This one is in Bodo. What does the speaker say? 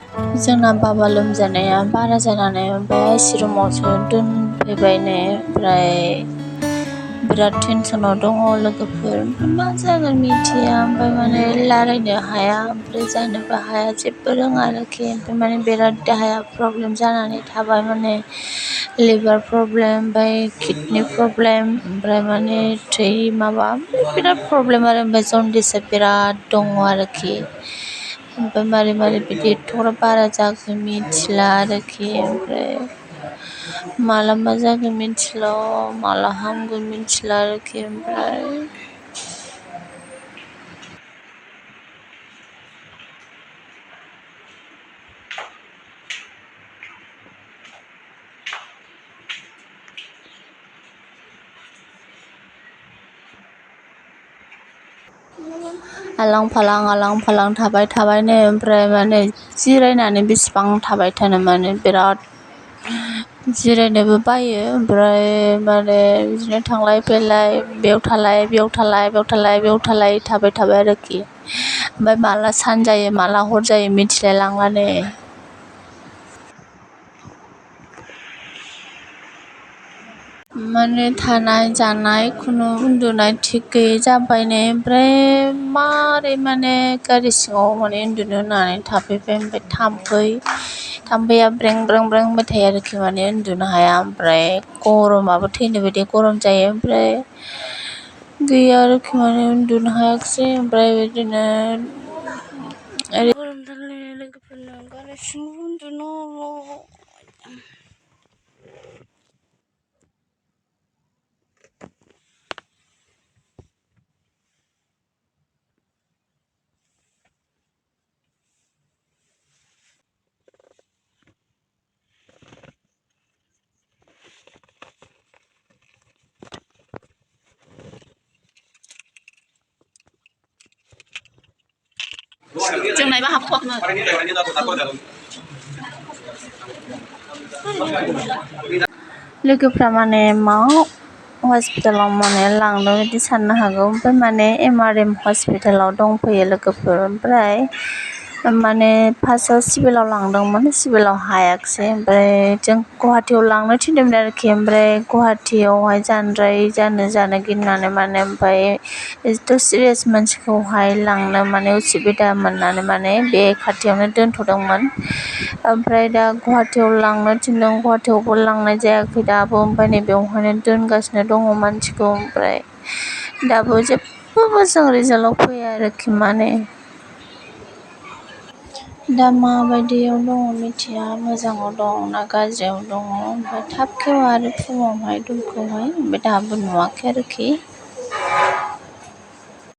जोंना बाबा लोमजानाया बारा जानानै ओमफ्राय आइसि रुमावसो दोनफैबायनो ओमफ्राय बिराद टेनसनाव दङ लोगोफोर मा जागोन मिथिया ओमफ्राय माने रायलायनो हाया ओमफ्राय जानोबो हाया जेबो रोङा आरोखि ओमफ्राय माने बिराद देहाया प्रब्लेम जानानै थाबाय माने लिभार प्रब्लेम ओमफ्राय किडनि प्रब्लेम ओमफ्राय माने थै माबा बिराद प्रब्लेम आरो ओमफ्राय जन्दिसआ बिराद दङ आरोखि ओमफ्राय मारै बिदि एथ'ग्राब बारा जाखो मिथिला आरोखि ओमफ्राय माला मा जागोन मिथिला माला हामगोन मिथिला आरोखि ओमफ्राय आलां फालां थाबायनो ओमफ्राय माने जिरायनानै बेसेबां थाबाय थानो माने बिराद जिरायनोबो बायो ओमफ्राय माने बिदिनो थांलाय फैलाय बेयाव थालाय थाबाय आरोखि ओमफ्राय माला सान जायो माला हर जायो मिथिलाय लांलानो माने थानाय जानाय खुनु उन्दुनाय थिग गैयै जाबायनो ओमफ्राय मारै माने गारि सिङाव माने उन्दुनो होननानै थाफैबाय ओमफ्राय थाम्फैया ब्रें होनबाय थायो आरोखि माने उन्दुनो हाया ओमफ्राय गरमाबो थैनो बायदि गरम जायो ओमफ्राय गैया आरोखि माने उन्दुनो हायाखिसै ओमफ्राय बिदिनो गरमथारलै लोगोफोरनो गारि सिङाव उन्दुनो जोंनायबा हाबथ'वाखैमोन लोगोफ्रा माने मा हस्पिटालाव माने लांदों बिदि साननो हागौ ओमफ्राय माने MRM हस्पिटालाव दंफैयो लोगोफोर ओमफ्राय माने फार्स्टआव सिभिलाव लांदोंमोन सिभिलाव हायाखिसै ओमफ्राय जों गुवाहाटियाव लांनो थिनदोंमोन आरोखि ओमफ्राय गुवाहाटियावहाय जानो गिनानै माने ओमफ्राय एथ' सिरियास मानसिखौहाय लांनो माने उसुबिदा मोननानै माने बे खाथियावनो दोनथ'दोंमोन ओमफ्राय दा गुवाहाटियाव लांनो थिनदों गुवाहाटियावबो लांनाय जायाखै दाबो ओमफ्राय नै बेवहायनो दोनगासिनो दङ मानसिखौ ओमफ्राय दाबो जेबो मोजां रिजाल्टआव फैया आरोखि माने दा माबायदियाव दङ मिथिया मोजाङाव दं ना गाज्रियाव दङ ओमफ्राय थाब खेवा आरो फुङावहाय ओमफ्राय दाबो नुवाखै आरोखि